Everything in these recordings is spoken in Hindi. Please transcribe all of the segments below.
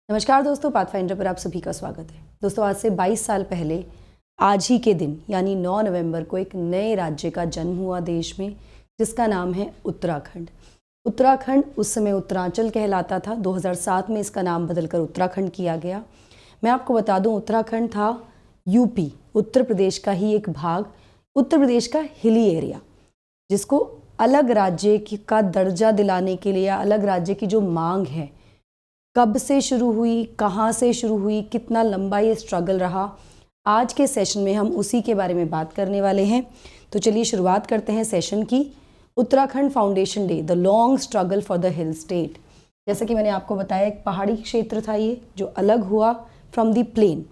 नमस्कार दोस्तों, पाथफाइंडर पर आप सभी का स्वागत है। दोस्तों, आज से 22 साल पहले आज ही के दिन यानी 9 नवंबर को एक नए राज्य का जन्म हुआ देश में, जिसका नाम है उत्तराखंड। उत्तराखंड उस समय उत्तरांचल कहलाता था। 2007 में इसका नाम बदलकर उत्तराखंड किया गया। मैं आपको बता दूं, उत्तराखंड था यूपी, उत्तर प्रदेश का ही एक भाग, उत्तर प्रदेश का हिली एरिया, जिसको अलग राज्य का दर्जा दिलाने के लिए या अलग राज्य की जो मांग है, कब से शुरू हुई, कहाँ से शुरू हुई, कितना लंबा ये स्ट्रगल रहा, आज के सेशन में हम उसी के बारे में बात करने वाले हैं। तो चलिए शुरुआत करते हैं सेशन की। Uttarakhand foundation day, the long struggle for the hill state. जैसा कि मैंने आपको बताया, एक पहाड़ी क्षेत्र था ये जो अलग हुआ फ्रॉम द प्लेन।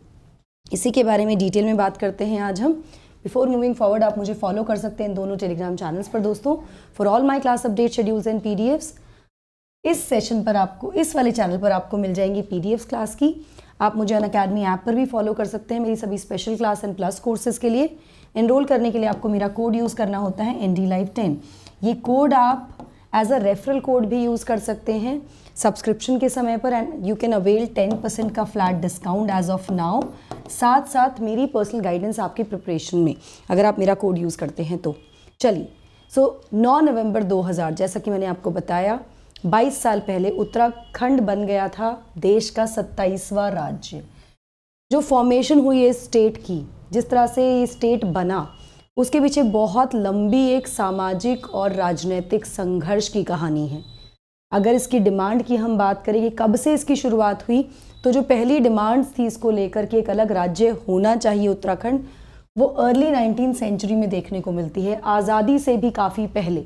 इसी के बारे में डिटेल में बात करते हैं आज हम। बिफोर मूविंग फॉरवर्ड, आप मुझे फॉलो कर सकते हैं इन दोनों टेलीग्राम चैनल्स पर दोस्तों, for all my class update schedules and PDFs. इस सेशन पर आपको, इस वाले चैनल पर आपको मिल जाएंगी पीडीएफ्स क्लास की। आप मुझे अनअकैडमी ऐप पर भी फॉलो कर सकते हैं मेरी सभी special class and plus courses के लिए। एनरोल करने के लिए आपको मेरा कोड यूज़ करना होता है NDLive10। ये कोड आप एज अ रेफरल कोड भी यूज़ कर सकते हैं सब्सक्रिप्शन के समय पर, एंड यू कैन अवेल 10% का flat discount as of now. साथ साथ मेरी पर्सनल गाइडेंस आपकी प्रिपरेशन में अगर आप मेरा कोड यूज़ करते हैं तो। चलिए, 9 नवंबर 2000, जैसा कि मैंने आपको बताया, 22 साल पहले उत्तराखंड बन गया था देश का 27वां राज्य। जो फॉर्मेशन हुई है स्टेट की, जिस तरह से ये स्टेट बना, उसके पीछे बहुत लंबी एक सामाजिक और राजनीतिक संघर्ष की कहानी है। अगर इसकी डिमांड की हम बात करें कि कब से इसकी शुरुआत हुई, तो जो पहली डिमांड्स थी इसको लेकर के एक अलग राज्य होना चाहिए उत्तराखंड, वो अर्ली 19th सेंचुरी में देखने को मिलती है, आज़ादी से भी काफ़ी पहले।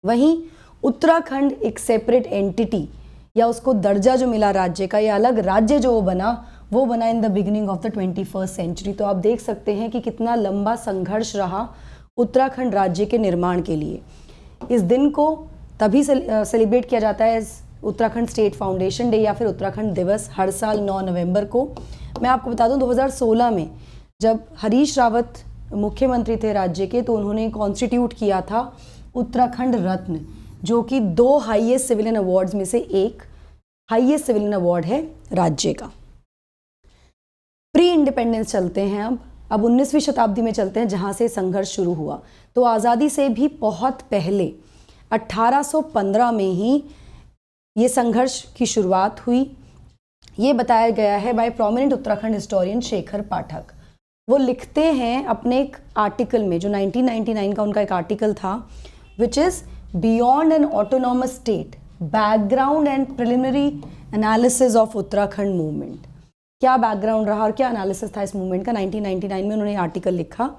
वहीं उत्तराखंड एक सेपरेट एंटिटी या उसको दर्जा जो मिला राज्य का, या अलग राज्य जो वो बना in the beginning of the 21st century. तो आप देख सकते हैं कि कितना लंबा संघर्ष रहा उत्तराखंड राज्य के निर्माण के लिए। इस दिन को तभी सेलिब्रेट किया जाता है उत्तराखंड स्टेट फाउंडेशन डे या फिर उत्तराखंड दिवस, हर साल 9 नवंबर को। मैं आपको बता दूं, 2016 में जब हरीश रावत मुख्यमंत्री थे राज्य के, तो उन्होंने कॉन्स्टिट्यूट किया था उत्तराखंड रत्न, जो कि 2 हाईएस्ट सिविलियन अवार्ड्स में से एक हाईएस्ट सिविलियन अवार्ड है राज्य का। प्री इंडिपेंडेंस चलते हैं अब 19वीं शताब्दी में चलते हैं, जहां से संघर्ष शुरू हुआ। तो आज़ादी से भी बहुत पहले 1815 में ही ये संघर्ष की शुरुआत हुई। ये बताया गया है by prominent Uttarakhand historian Shekhar Pathak. वो लिखते हैं अपने एक आर्टिकल में, जो 1999 का उनका एक आर्टिकल था, which is beyond N autonomous state, background and preliminary analysis of Uttarakhand movement. क्या बैकग्राउंड रहा और क्या एनालिसिस था इस मूवमेंट का, 1999 में उन्होंने आर्टिकल लिखा,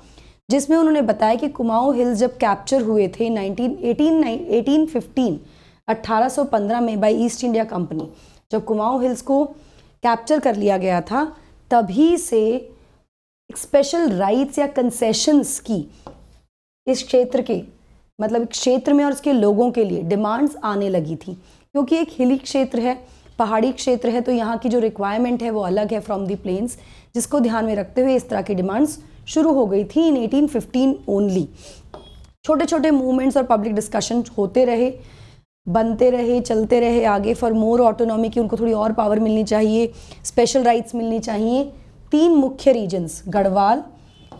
जिसमें उन्होंने बताया कि कुमाऊं हिल्स जब कैप्चर हुए थे 1815 में बाय ईस्ट इंडिया कंपनी, जब कुमाऊं हिल्स को कैप्चर कर लिया गया था, तभी से स्पेशल राइट्स या कंसेशंस की इस क्षेत्र के, मतलब क्षेत्र में और उसके लोगों के लिए डिमांड्स आने लगी थी। क्योंकि एक हिली क्षेत्र है, पहाड़ी क्षेत्र है, तो यहाँ की जो रिक्वायरमेंट है वो अलग है फ्रॉम द प्लेन्स, जिसको ध्यान में रखते हुए इस तरह की डिमांड्स शुरू हो गई थी इन 1815 ओनली। छोटे छोटे मूवमेंट्स और पब्लिक डिस्कशन होते रहे, बनते रहे, चलते रहे आगे, फॉर मोर ऑटोनॉमी की, उनको थोड़ी और पावर मिलनी चाहिए, स्पेशल राइट्स मिलनी चाहिए। 3 मुख्य रीजन्स, गढ़वाल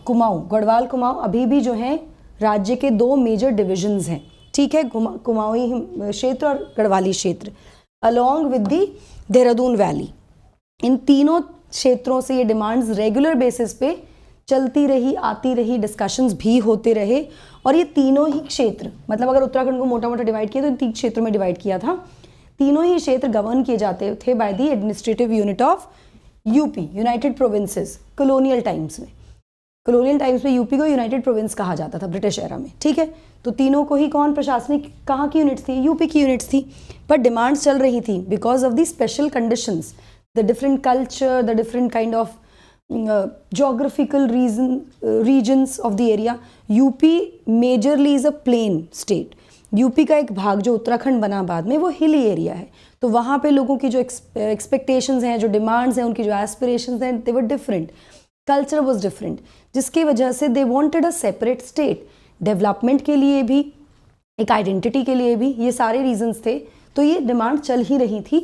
कुमाऊं अभी भी जो हैं राज्य के 2 मेजर डिविजन्स हैं, ठीक है, कुमाऊनी क्षेत्र और गढ़वाली क्षेत्र, along with the Dehradun valley. इन तीनों क्षेत्रों से ये डिमांड्स रेगुलर बेसिस पे चलती रही, आती रही, डिस्कशंस भी होते रहे। और ये तीनों ही क्षेत्र, मतलब अगर उत्तराखंड को मोटा मोटा डिवाइड किया तो इन 3 क्षेत्रों में डिवाइड किया था। तीनों ही क्षेत्र गवर्न किए जाते थे by the administrative unit of UP, United provinces. Colonial times में यूपी को यूनाइटेड प्रोविंस कहा जाता था ब्रिटिश एरा में, ठीक है। तो तीनों को ही कौन प्रशासनिक, कहाँ की यूनिट्स थी, यूपी की यूनिट्स थी। पर डिमांड्स चल रही थी because of the special conditions, the different culture, the different kind of geographical regions of the area. UP majorly is a plain state. UP का एक भाग जो उत्तराखंड बना बाद में, वो हिली एरिया है। तो वहाँ पे लोगों की जो एक्सपेक्टेशंस हैं, जो डिमांड्स हैं, उनकी जो एस्पिरेशंस हैं, they were different, culture was different, जिसकी वजह से they wanted a separate state. Development के लिए भी, एक आइडेंटिटी के लिए भी, ये सारे रीजंस थे। तो ये डिमांड चल ही रही थी।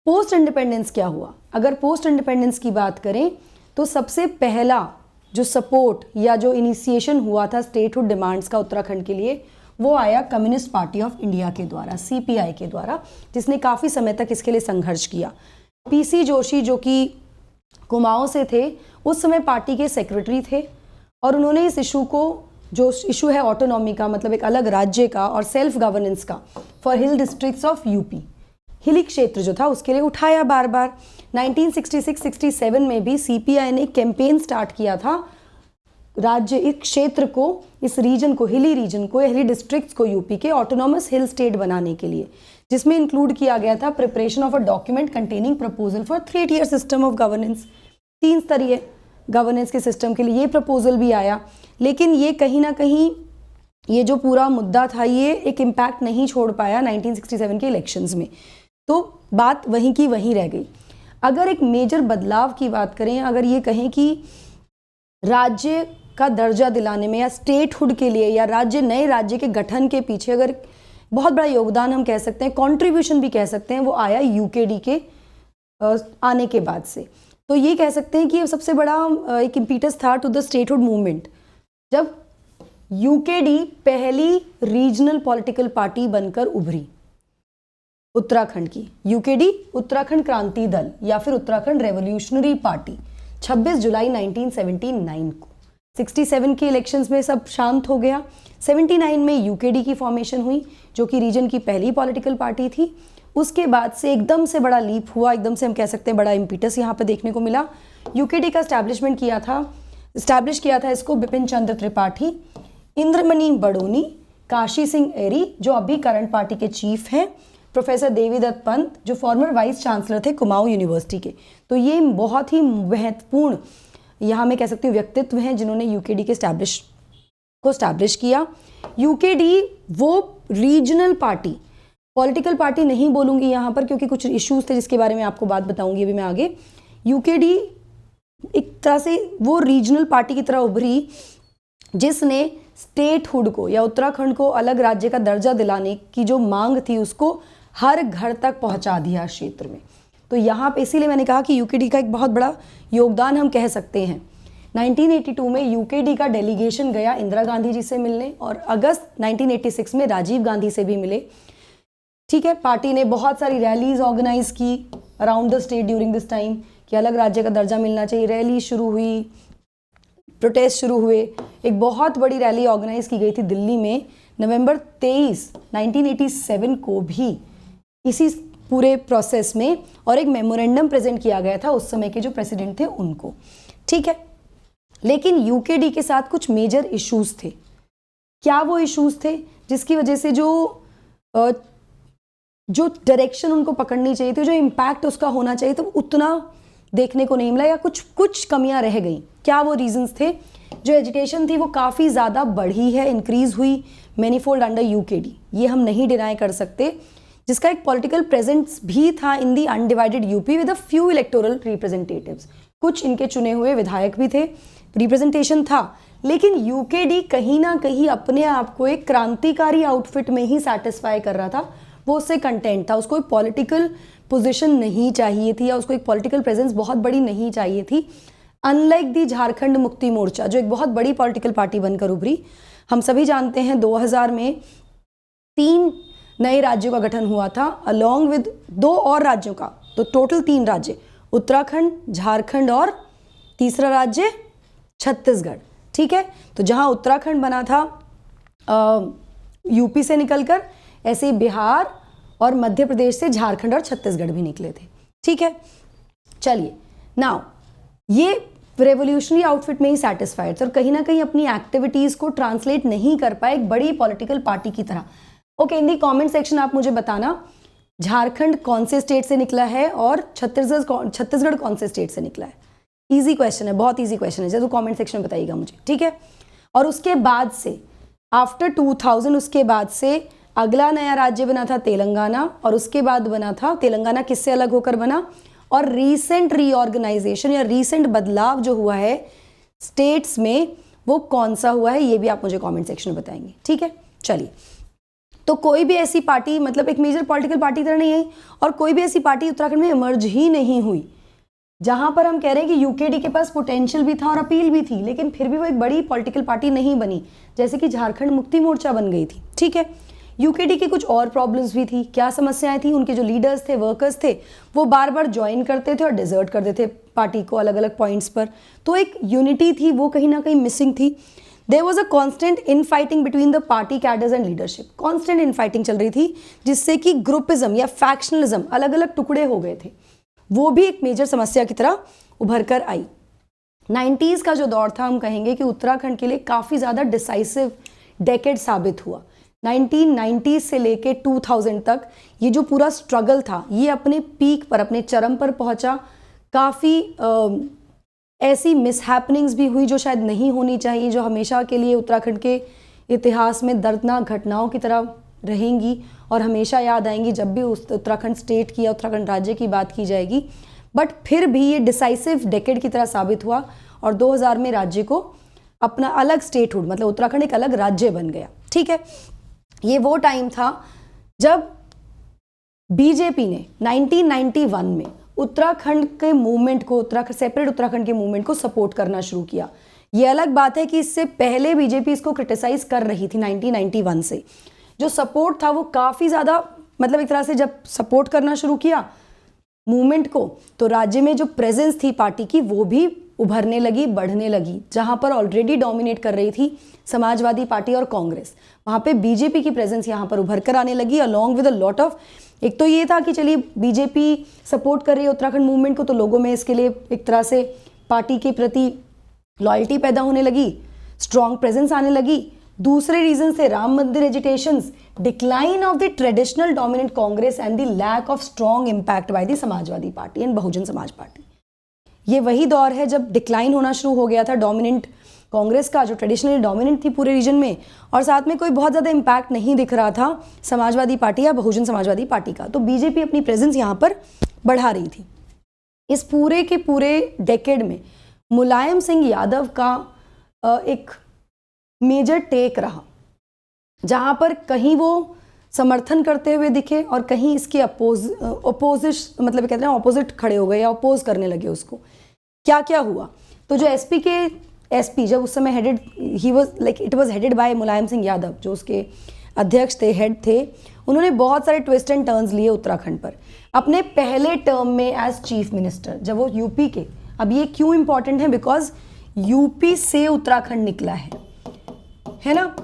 पोस्ट इंडिपेंडेंस क्या हुआ? अगर पोस्ट इंडिपेंडेंस की बात करें तो सबसे पहला जो सपोर्ट या जो इनिशिएशन हुआ था स्टेटहुड डिमांड्स का उत्तराखंड के लिए, वो आया कम्युनिस्ट पार्टी ऑफ इंडिया के द्वारा, CPI के द्वारा, जिसने काफ़ी समय तक इसके लिए संघर्ष किया। PC जोशी जो कि कुमाऊं से थे, उस समय पार्टी के सेक्रेटरी थे और उन्होंने इस इशू को, जो इशू है ऑटोनॉमी का, मतलब एक अलग राज्य का और सेल्फ गवर्नेंस का for hill districts of UP, हिली क्षेत्र जो था उसके लिए उठाया बार बार। 1966-67 में भी CPI ने कैंपेन स्टार्ट किया था राज्य, इस क्षेत्र को, इस रीजन को, हिली रीजन को, हिली डिस्ट्रिक्ट्स को यूपी के ऑटोनॉमस हिल स्टेट बनाने के लिए, जिसमें इंक्लूड किया गया था preparation of a document containing proposal for 3-tier system of governance, 3 स्तरीय गवर्नेंस के सिस्टम के लिए ये प्रपोजल भी आया। लेकिन ये कहीं ना कहीं, ये जो पूरा मुद्दा था, ये एक इम्पैक्ट नहीं छोड़ पाया 1967 के इलेक्शंस में, तो बात वहीं की वहीं रह गई। अगर एक मेजर बदलाव की बात करें, अगर ये कहें कि राज्य का दर्जा दिलाने में या स्टेटहुड के लिए या राज्य, नए राज्य के गठन के पीछे अगर बहुत बड़ा योगदान हम कह सकते हैं, कंट्रीब्यूशन भी कह सकते हैं, वो आया UKD के आने के बाद से। तो ये कह सकते हैं कि ये सबसे बड़ा एक इम्पीटस था टू द स्टेटहुड मूवमेंट, जब UKD पहली रीजनल पॉलिटिकल पार्टी बनकर उभरी उत्तराखंड की। UKD उत्तराखंड क्रांति दल या फिर उत्तराखंड रेवोल्यूशनरी पार्टी 26 जुलाई 1979 को, 67 के इलेक्शंस में सब शांत हो गया। 79 में UKD की फॉर्मेशन हुई, जो कि रीजन की पहली पॉलिटिकल पार्टी थी। उसके बाद से एकदम से बड़ा लीप हुआ, एकदम से हम कह सकते हैं बड़ा इम्पीटस यहाँ पे देखने को मिला। UKD का इस्टेब्लिश किया था इसको बिपिन चंद्र त्रिपाठी, इंद्रमणि बडोनी, काशी सिंह एरी जो अभी करंट पार्टी के चीफ हैं, प्रोफेसर देवीदत्त पंत जो फॉर्मर वाइस चांसलर थे कुमाऊं यूनिवर्सिटी के। तो ये बहुत ही महत्वपूर्ण, यहाँ मैं कह सकती हूँ, व्यक्तित्व हैं जिन्होंने UKD के स्टैब्लिश किया। UKD वो रीजनल पार्टी, पॉलिटिकल पार्टी नहीं बोलूँगी यहाँ पर क्योंकि कुछ इश्यूज थे जिसके बारे में आपको बात बताऊँगी अभी मैं आगे। UKD एक तरह से वो रीजनल पार्टी की तरह उभरी जिसने स्टेटहुड को या उत्तराखंड को अलग राज्य का दर्जा दिलाने की जो मांग थी उसको हर घर तक पहुंचा दिया क्षेत्र में। तो यहाँ पे इसीलिए मैंने कहा कि UKD का एक बहुत बड़ा योगदान हम कह सकते हैं। 1982 में UKD का डेलीगेशन गया इंदिरा गांधी जी से मिलने और अगस्त 1986 में राजीव गांधी से भी मिले। ठीक है, पार्टी ने बहुत सारी रैलीज ऑर्गेनाइज की around the state during this time कि अलग राज्य का दर्जा मिलना चाहिए। रैली शुरू हुई, प्रोटेस्ट शुरू हुए। एक बहुत बड़ी रैली ऑर्गेनाइज की गई थी दिल्ली में नवंबर 23, 1987 को भी इसी पूरे प्रोसेस में, और एक मेमोरेंडम प्रेजेंट किया गया था उस समय के जो प्रेसिडेंट थे उनको। ठीक है, लेकिन UKD के साथ कुछ मेजर इश्यूज थे। क्या वो इश्यूज थे जिसकी वजह से जो डायरेक्शन उनको पकड़नी चाहिए थी, जो इम्पैक्ट उसका होना चाहिए था, उतना देखने को नहीं मिला या कुछ कमियां रह गई? क्या वो रीजंस थे? जो एजुकेशन थी वो काफ़ी ज़्यादा बढ़ी है, इंक्रीज हुई मैनीफोल्ड अंडर UKD, ये हम नहीं डिनाई कर सकते, जिसका एक पॉलिटिकल प्रेजेंस भी था in the undivided UP with a few electoral representatives. कुछ इनके चुने हुए विधायक भी थे, रिप्रेजेंटेशन था। लेकिन UKD कहीं ना कहीं अपने आप को एक क्रांतिकारी आउटफिट में ही सेटिस्फाई कर रहा था, वो उससे कंटेंट था। उसको एक पॉलिटिकल पोजीशन नहीं चाहिए थी या उसको एक पॉलिटिकल प्रेजेंस बहुत बड़ी नहीं चाहिए थी। अनलाइक दी झारखंड मुक्ति मोर्चा जो एक बहुत बड़ी पॉलिटिकल पार्टी बनकर उभरी। हम सभी जानते हैं 2000 में 3 नए राज्यों का गठन हुआ था अलॉन्ग विद 2 और राज्यों का, तो टोटल 3 राज्य, उत्तराखंड, झारखंड और तीसरा राज्य छत्तीसगढ़। ठीक है, तो जहां उत्तराखंड बना था UP से निकलकर, ऐसे ही बिहार और मध्य प्रदेश से झारखंड और छत्तीसगढ़ भी निकले थे। ठीक है, चलिए नाउ ये रेवोल्यूशनरी आउटफिट में ही सेटिस्फाइड थे और कहीं ना कहीं अपनी एक्टिविटीज को ट्रांसलेट नहीं कर पाए एक बड़ी पॉलिटिकल पार्टी की तरह। ओके, इन दी कमेंट सेक्शन आप मुझे बताना झारखंड कौन से स्टेट से निकला है और छत्तीसगढ़ कौन से स्टेट से निकला है। इजी क्वेश्चन है, बहुत इजी क्वेश्चन है, जरूर कमेंट सेक्शन में बताइएगा मुझे। ठीक है, और उसके बाद से आफ्टर 2000 उसके बाद से अगला नया राज्य बना था तेलंगाना, और उसके बाद बना था तेलंगाना किससे अलग होकर बना, और रीसेंट रीऑर्गेनाइजेशन या रीसेंट बदलाव जो हुआ है स्टेट्स में वो कौन सा हुआ है, ये भी आप मुझे कमेंट सेक्शन में बताएंगे। ठीक है, चलिए तो कोई भी ऐसी पार्टी, मतलब एक मेजर पॉलिटिकल पार्टी तरह नहीं आई, और कोई भी ऐसी पार्टी उत्तराखंड में इमर्ज ही नहीं हुई जहां पर हम कह रहे हैं कि यूकेडी के पास पोटेंशियल भी था और अपील भी थी, लेकिन फिर भी वो एक बड़ी पॉलिटिकल पार्टी नहीं बनी, जैसे कि झारखंड मुक्ति मोर्चा बन गई थी। ठीक है, यूकेडी की कुछ और प्रॉब्लम्स भी थी। क्या समस्याएं थी? उनके जो लीडर्स थे, वर्कर्स थे, वो बार बार ज्वाइन करते थे और डिजर्ट कर देते पार्टी को अलग अलग पॉइंट्स पर। तो एक यूनिटी थी, वो कहीं ना कहीं मिसिंग थी। There was a constant infighting between the party cadres and leadership. Constant infighting चल रही थी, जिससे कि ग्रुपिज्म या फैक्शनलिज्म, अलग अलग टुकड़े हो गए थे, वो भी एक मेजर समस्या की तरह उभर कर आई। 90s का जो दौर था, हम कहेंगे कि उत्तराखंड के लिए काफ़ी ज़्यादा डिसाइसिव डेकेड साबित हुआ। 1990 से लेके 2000 तक ये जो पूरा स्ट्रगल था, ये अपने पीक पर, अपने चरम पर पहुंचा। काफ़ी ऐसी मिसहैपनिंग्स भी हुई जो शायद नहीं होनी चाहिए, जो हमेशा के लिए उत्तराखंड के इतिहास में दर्दनाक घटनाओं की तरह रहेंगी और हमेशा याद आएंगी जब भी उस उत्तराखंड स्टेट की या उत्तराखंड राज्य की बात की जाएगी। बट फिर भी ये डिसाइसिव डेकेड की तरह साबित हुआ और 2000 में राज्य को अपना अलग स्टेटहुड, मतलब उत्तराखंड एक अलग राज्य बन गया। ठीक है, ये वो टाइम था जब बीजेपी ने 1991 में उत्तराखंड के मूवमेंट को, सेपरेट उत्तराखंड के मूवमेंट को सपोर्ट करना शुरू किया। ये अलग बात है कि इससे पहले बीजेपी इसको क्रिटिसाइज कर रही थी 1991 से। जो सपोर्ट था वो काफ़ी ज़्यादा, मतलब एक तरह से जब सपोर्ट करना शुरू किया मूवमेंट को, तो राज्य में जो प्रेजेंस थी पार्टी की, वो भी उभरने लगी, बढ़ने लगी। जहां पर ऑलरेडी डोमिनेट कर रही थी समाजवादी पार्टी और कांग्रेस, वहां पे बीजेपी की प्रेजेंस यहां पर उभर कर आने लगी, along with a lot of. एक तो ये था कि चलिए बीजेपी सपोर्ट कर रही है उत्तराखंड मूवमेंट को, तो लोगों में इसके लिए एक तरह से पार्टी के प्रति लॉयल्टी पैदा होने लगी, स्ट्रॉन्ग प्रेजेंस आने लगी। दूसरे रीजन थे Ram Mandir agitations, decline of the traditional dominant Congress and the lack of strong impact by the Samajwadi party and Bahujan Samaj party. ये वही दौर है जब डिक्लाइन होना शुरू हो गया था डोमिनेंट कांग्रेस का, जो ट्रेडिशनली डोमिनेंट थी पूरे रीजन में, और साथ में कोई बहुत ज़्यादा इम्पैक्ट नहीं दिख रहा था समाजवादी पार्टी या बहुजन समाजवादी पार्टी का। तो बीजेपी अपनी प्रेजेंस यहाँ पर बढ़ा रही थी। इस पूरे के पूरे डेकेड में मुलायम सिंह यादव का एक मेजर टेक रहा, जहां पर कहीं वो समर्थन करते हुए दिखे और कहीं इसके अपोजिट, मतलब कहते हैं ऑपोजिट खड़े हो गए या अपोज करने लगे उसको। क्या क्या हुआ? तो जो एसपी जब उस समय headed, he was like it was headed by Mulayam Singh Yadav, जो उसके अध्यक्ष थे, हेड थे। उन्होंने बहुत सारे ट्विस्ट एंड टर्न्स लिए उत्तराखंड पर अपने पहले टर्म में एज चीफ मिनिस्टर, जब वो यूपी के। अब ये क्यों इंपॉर्टेंट है? बिकॉज यूपी से उत्तराखंड निकला है ना।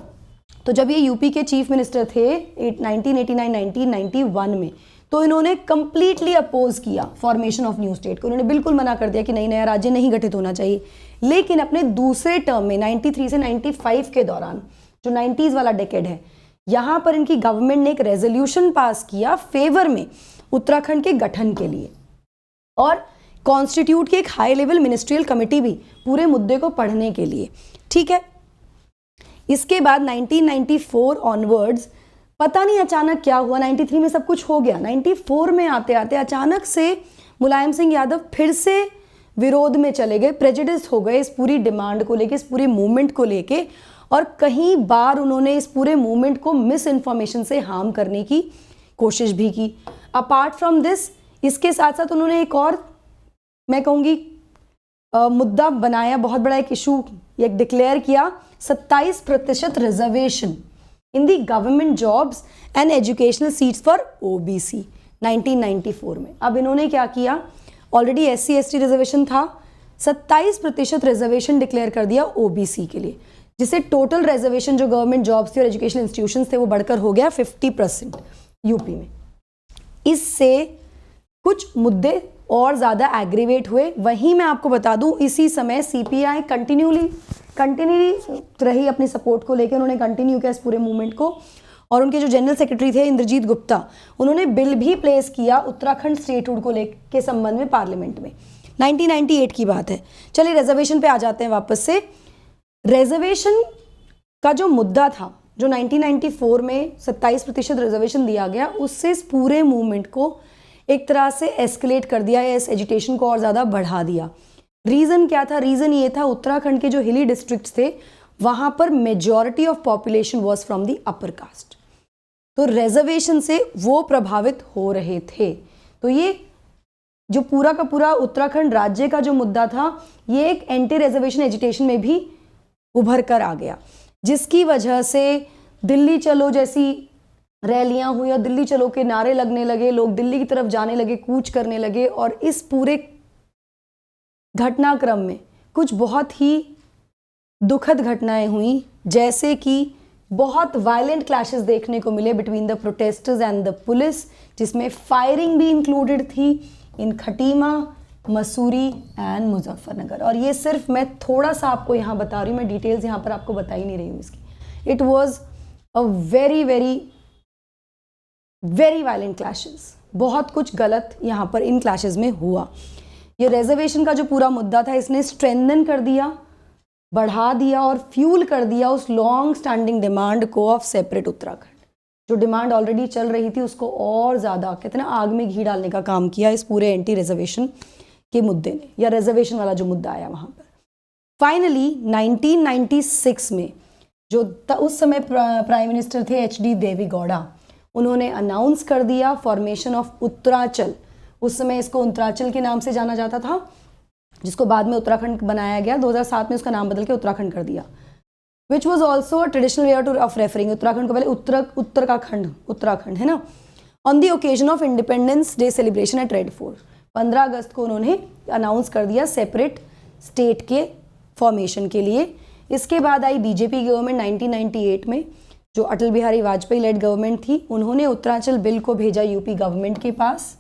तो जब ये यूपी के चीफ मिनिस्टर थे 1989-1991 में, तो इन्होंने कंप्लीटली अपोज किया फॉर्मेशन ऑफ न्यू स्टेट को। इन्होंने बिल्कुल मना कर दिया कि नहीं, नया राज्य नहीं गठित होना चाहिए। लेकिन अपने दूसरे टर्म में 93 से 95 के दौरान, जो 90s वाला डेकेड है, यहाँ पर इनकी गवर्नमेंट ने एक रेजोल्यूशन पास किया फेवर में उत्तराखंड के गठन के लिए, और कॉन्स्टिट्यूट की एक हाई लेवल मिनिस्ट्रियल कमेटी भी पूरे मुद्दे को पढ़ने के लिए। ठीक है, इसके बाद 1994 ऑनवर्ड्स पता नहीं अचानक क्या हुआ, 93 में सब कुछ हो गया, 94 में आते आते अचानक से मुलायम सिंह यादव फिर से विरोध में चले गए, प्रेजुडिस हो गए इस पूरी डिमांड को लेके, इस पूरे मूवमेंट को लेके, और कई बार उन्होंने इस पूरे मूवमेंट को मिस इन्फॉर्मेशन से हार्म करने की कोशिश भी की। अपार्ट फ्रॉम दिस, इसके साथ साथ उन्होंने एक और, मैं कहूँगी, मुद्दा बनाया, बहुत बड़ा एक इशू एक डिक्लेयर किया, 27% reservation in the government jobs and educational seats for OBC 1994 में। अब इन्होंने क्या किया, ऑलरेडी SC/ST रिजर्वेशन था, 27% रिजर्वेशन डिक्लेयर कर दिया ओबीसी के लिए, जिससे टोटल रिजर्वेशन जो गवर्नमेंट जॉब्स थे और एजुकेशनल इंस्टीट्यूशंस थे वो बढ़कर हो गया 50% यूपी में। इससे कुछ मुद्दे और ज़्यादा एग्रीवेट हुए। वहीं मैं आपको बता दूं, इसी समय CPI कंटिन्यूली रही अपनी सपोर्ट को लेकर, उन्होंने कंटिन्यू किया इस पूरे मूवमेंट को, और उनके जो जनरल सेक्रेटरी थे इंद्रजीत गुप्ता, उन्होंने बिल भी प्लेस किया उत्तराखंड स्टेटहुड को लेकर के संबंध में पार्लियामेंट में। 1998 की बात है। चलिए रिजर्वेशन पे आ जाते हैं वापस से। रिजर्वेशन का जो मुद्दा था, जो 1994 में 27% रिजर्वेशन दिया गया, उससे इस पूरे मूवमेंट को एक तरह से एस्केलेट कर दिया, इस एजिटेशन को और ज़्यादा बढ़ा दिया। रीज़न क्या था? रीज़न ये था, उत्तराखंड के जो हिली डिस्ट्रिक्ट्स थे, वहाँ पर majority of population was from the upper caste. तो रिजर्वेशन से वो प्रभावित हो रहे थे। तो ये जो पूरा का पूरा उत्तराखंड राज्य का जो मुद्दा था, ये एक एंटी रिजर्वेशन एजिटेशन में भी उभर कर आ गया, जिसकी वजह से दिल्ली चलो जैसी रैलियां हुई और दिल्ली चलो के नारे लगने लगे, लोग दिल्ली की तरफ जाने लगे, कूच करने लगे। और इस पूरे घटनाक्रम में कुछ बहुत ही दुखद घटनाएं हुई, जैसे कि बहुत वायलेंट क्लैशेस देखने को मिले between the protesters and the police, जिसमें फायरिंग भी इंक्लूडेड थी इन खटीमा, मसूरी एंड मुजफ्फरनगर। और ये सिर्फ मैं थोड़ा सा आपको यहाँ बता रही हूँ, मैं डिटेल्स यहाँ पर आपको बता ही नहीं रही हूँ इसकी। It was a very very very violent clashes, बहुत कुछ गलत यहाँ पर इन क्लैशेस में हुआ। ये रिजर्वेशन का जो पूरा मुद्दा था, इसने स्ट्रेंथन कर दिया, बढ़ा दिया और फ्यूल कर दिया उस लॉन्ग स्टैंडिंग डिमांड को ऑफ सेपरेट उत्तराखंड। जो डिमांड ऑलरेडी चल रही थी उसको और ज़्यादा कहते हैं ना आग में घी डालने का काम किया इस पूरे एंटी रिजर्वेशन के मुद्दे ने, या रिजर्वेशन वाला जो मुद्दा आया वहाँ पर। फाइनली 1996 में जो उस समय प्राइम मिनिस्टर थे HD देवी गौड़ा, उन्होंने अनाउंस कर दिया फॉर्मेशन ऑफ उत्तरांचल। उस समय इसको उत्तरांचल के नाम से जाना जाता था, जिसको बाद में उत्तराखंड बनाया गया। 2007 में उसका नाम बदल के उत्तराखंड कर दिया, which was also a traditional way to of referring Uttarakhand को, पहले उत्तर का खंड उत्तराखंड है ना। On the occasion of independence day celebration at red fort, 15 अगस्त को उन्होंने अनाउंस कर दिया सेपरेट स्टेट के फॉर्मेशन के लिए। इसके बाद आई बीजेपी गवर्नमेंट 1998 में, जो अटल बिहारी वाजपेयी लेड गवर्नमेंट थी। उन्होंने उत्तरांचल बिल को भेजा यूपी गवर्नमेंट के पास।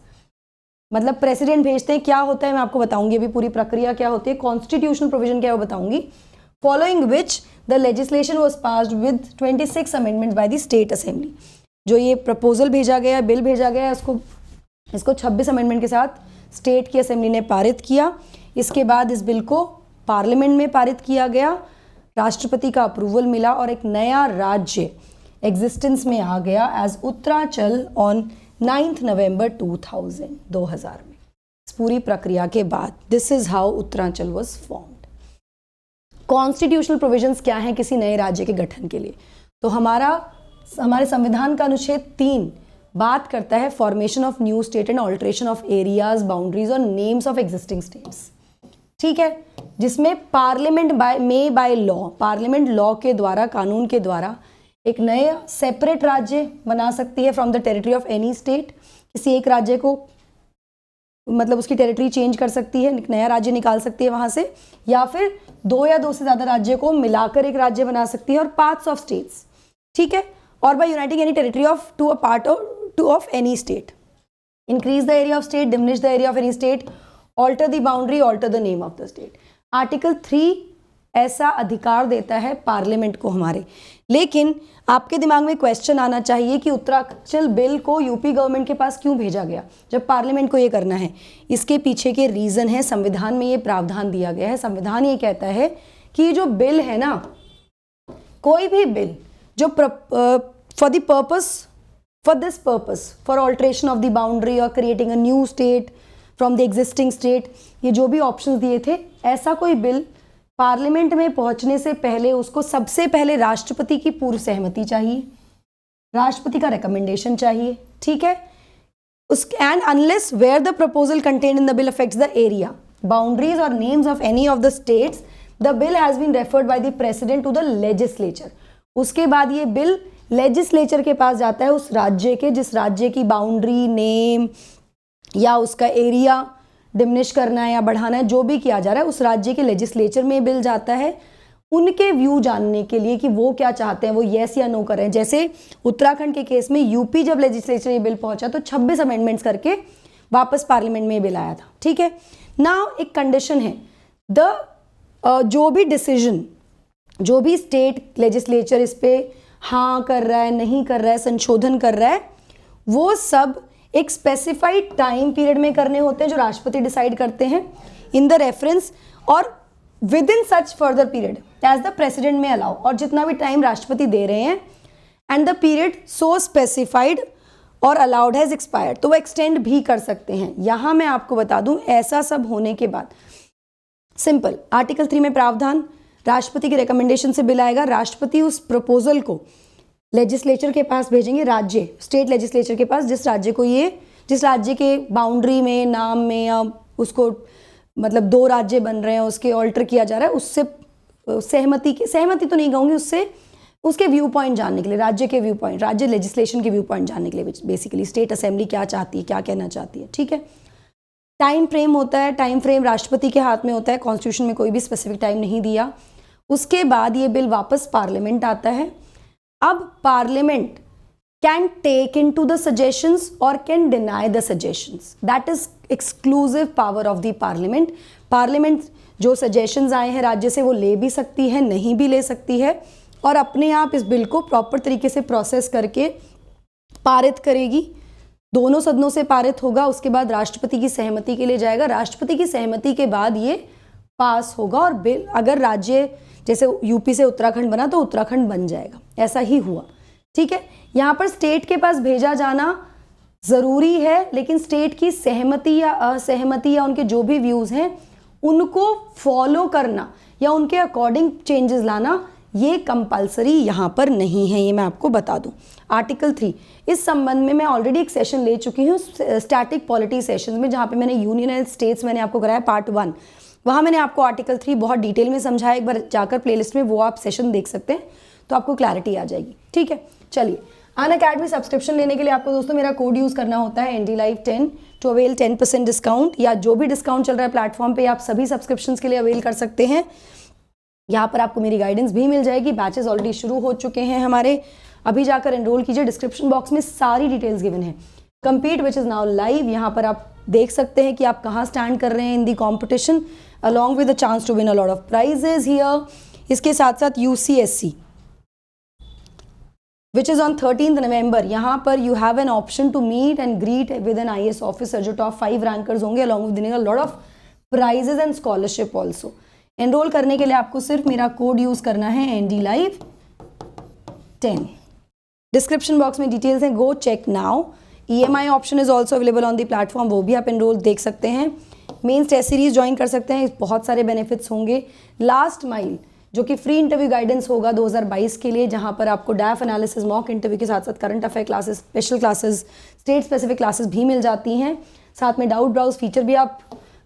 मतलब प्रेसिडेंट भेजते हैं, क्या होता है मैं आपको बताऊंगी, अभी पूरी प्रक्रिया क्या होती है, कॉन्स्टिट्यूशनल प्रोविजन क्या है वो बताऊंगी। Following which the legislation was passed with 26 amendment by the state assembly. जो ये प्रपोजल भेजा गया, बिल भेजा गया, इसको 26 अमेंडमेंट के साथ स्टेट की असेंबली ने पारित किया। इसके बाद इस बिल को पार्लियामेंट में पारित किया गया, राष्ट्रपति का अप्रूवल मिला और एक नया राज्य एग्जिस्टेंस में आ गया एज उत्तरांचल ऑन 9 नवंबर 2000 में। इस पूरी प्रक्रिया के बाद this is how Uttaranchal was formed. Constitutional provisions क्या हैं किसी नए राज्य के गठन के लिए? तो हमारे संविधान का अनुच्छेद 3 बात करता है formation of new state and alteration of areas, boundaries और नेम्स ऑफ एग्जिस्टिंग स्टेट्स। ठीक है, जिसमें parliament by law, parliament law के द्वारा, कानून के द्वारा एक नया सेपरेट राज्य बना सकती है from the territory of any state. किसी एक राज्य को मतलब उसकी टेरिटरी चेंज कर सकती है, एक नया राज्य निकाल सकती है वहाँ से, या फिर 2 या 2 से ज़्यादा राज्य को मिलाकर एक राज्य बना सकती है, और पार्ट्स ऑफ स्टेट्स। ठीक है, और by uniting any territory of to a part of any state, increase the area of state, diminish the area of any state, alter the boundary, alter the name of the state. Article 3 ऐसा अधिकार देता है पार्लियामेंट को हमारे। लेकिन आपके दिमाग में क्वेश्चन आना चाहिए कि उत्तरांचल बिल को यूपी गवर्नमेंट के पास क्यों भेजा गया जब पार्लियामेंट को ये करना है? इसके पीछे के रीज़न है, संविधान में ये प्रावधान दिया गया है। संविधान ये कहता है कि जो बिल है ना, कोई भी बिल जो for this purpose for alteration of the boundary और creating a new state from the existing state, ये जो भी ऑप्शंस दिए थे, ऐसा कोई बिल पार्लियामेंट में पहुंचने से पहले उसको सबसे पहले राष्ट्रपति की पूर्व सहमति चाहिए, राष्ट्रपति का रिकमेंडेशन चाहिए। ठीक है, and unless where the proposal contained in the bill affects the area, boundaries और names of any of the states, the bill has been referred by the president to the legislature. उसके बाद ये बिल लेजिस्लेचर के पास जाता है, उस राज्य के, जिस राज्य की बाउंड्री, नेम या उसका एरिया डिमिनिश करना है या बढ़ाना है, जो भी किया जा रहा है, उस राज्य के लेजिस्लेचर में बिल जाता है उनके व्यू जानने के लिए कि वो क्या चाहते हैं, वो येस या नो कर रहे हैं। जैसे उत्तराखंड के केस में यूपी जब लेजिस्लेचर ये बिल पहुंचा तो 26 अमेंडमेंट्स करके वापस पार्लियामेंट में ये बिल आया था। ठीक है, नाउ एक कंडीशन है, जो भी डिसीजन, जो भी स्टेट लेजिस्लेचर इस पे हाँ कर रहा है, नहीं कर रहा है, संशोधन कर रहा है, वो सब एक स्पेसिफाइड टाइम पीरियड में करने होते हैं जो राष्ट्रपति डिसाइड करते हैं इन द रेफरेंस और within such further period as the president में अलाउ, और जितना भी टाइम राष्ट्रपति दे रहे हैं and the period so specified और अलाउड हैज एक्सपायर्ड, तो वो एक्सटेंड भी कर सकते हैं। यहाँ मैं आपको बता दूं, ऐसा सब होने के बाद सिंपल आर्टिकल 3 में प्रावधान, राष्ट्रपति के रिकमेंडेशन से बिल आएगा, राष्ट्रपति उस प्रपोजल को लेजिस्लेचर के पास भेजेंगे, राज्य स्टेट लेजिस्लेचर के पास, जिस राज्य के बाउंड्री में, नाम में, या उसको मतलब 2 राज्य बन रहे हैं, उसके ऑल्टर किया जा रहा है, उससे सहमति तो नहीं कहूँगी, उससे उसके व्यू पॉइंट जानने के लिए, राज्य के व्यू पॉइंट, राज्य लेजिस्लेशन के व्यू पॉइंट जानने के लिए, बेसिकली स्टेट असेंबली क्या चाहती है, क्या कहना चाहती है, ठीक है। टाइम फ्रेम होता है, टाइम फ्रेम राष्ट्रपति के हाथ में होता है, कॉन्स्टिट्यूशन में कोई भी स्पेसिफिक टाइम नहीं दिया। उसके बाद ये बिल वापस पार्लियामेंट आता है। अब parliament can take into the suggestions और can deny the suggestions, that is exclusive power of the parliament. Parliament जो सजेशंस आए हैं राज्य से वो ले भी सकती है, नहीं भी ले सकती है, और अपने आप इस बिल को प्रॉपर तरीके से प्रोसेस करके पारित करेगी। दोनों सदनों से पारित होगा, उसके बाद राष्ट्रपति की सहमति के लिए जाएगा, राष्ट्रपति की सहमति के बाद ये पास होगा, और बिल अगर राज्य जैसे यूपी से उत्तराखंड बना तो उत्तराखंड बन जाएगा, ऐसा ही हुआ, ठीक है। यहाँ पर स्टेट के पास भेजा जाना ज़रूरी है, लेकिन स्टेट की सहमति या असहमति या उनके जो भी व्यूज़ हैं उनको फॉलो करना या उनके अकॉर्डिंग चेंजेस लाना ये कंपलसरी यहाँ पर नहीं है, ये मैं आपको बता दूँ। आर्टिकल 3, इस संबंध में मैं ऑलरेडी एक सेशन ले चुकी हूँ स्टैटिक पॉलिटी सेशंस में, जहाँ पे मैंने यूनियन एंड स्टेट्स मैंने आपको कराया पार्ट 1, वहाँ मैंने आपको आर्टिकल 3 बहुत डिटेल में समझाया। एक बार जाकर प्लेलिस्ट में वो आप सेशन देख सकते हैं, तो आपको क्लैरिटी आ जाएगी, ठीक है। चलिए, अनअकैडमी सब्सक्रिप्शन लेने के लिए आपको दोस्तों मेरा कोड यूज़ करना होता है NDLive10 टू अवेल 10% डिस्काउंट, या जो भी डिस्काउंट चल रहा है प्लेटफॉर्म पे आप सभी सब्सक्रिप्शंस के लिए अवेल कर सकते हैं। यहाँ पर आपको मेरी गाइडेंस भी मिल जाएगी। बैचेस ऑलरेडी शुरू हो चुके हैं हमारे, अभी जाकर एनरोल कीजिए। डिस्क्रिप्शन बॉक्स में सारी डिटेल्स गिवन है। Compete which is now live, यहाँ पर आप देख सकते हैं कि आप कहाँ स्टैंड कर रहे हैं in the competition, along with a chance to win a lot of prizes here. इसके साथ साथ UCSC विच इज़ ऑन 13 नवंबर, यहाँ पर you have an option to meet and greet with an IAS officer, जो टॉप 5 रैंकर्स होंगे, along with winning a lot of prizes and scholarship also. Enrol करने के लिए आपको सिर्फ मेरा कोड यूज़ करना है NDLive10। डिस्क्रिप्शन बॉक्स में डिटेल्स हैं, go check now. EMI option is also available on the platform, वो भी आप एनरोल देख सकते हैं। मेंस टेस्ट सीरीज ज्वाइन कर सकते हैं, बहुत सारे बेनिफिट्स होंगे। लास्ट माइल जो कि फ्री इंटरव्यू गाइडेंस होगा 2022 के लिए, जहां पर आपको डैफ एनालिसिस, मॉक इंटरव्यू के साथ साथ current affair classes, special classes, state specific classes भी मिल जाती हैं। साथ में डाउट ब्राउज फीचर भी आप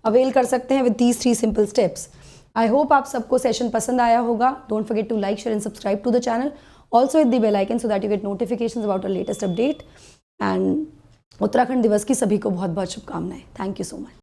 अवेल कर सकते हैं with these 3 simple steps. I hope आप सबको सेशन पसंद आया होगा। Don't forget to like, share and subscribe to the channel. Also hit the bell icon so that you get notifications about a latest update. एंड उत्तराखंड दिवस की सभी को बहुत बहुत शुभकामनाएं। Thank you so much.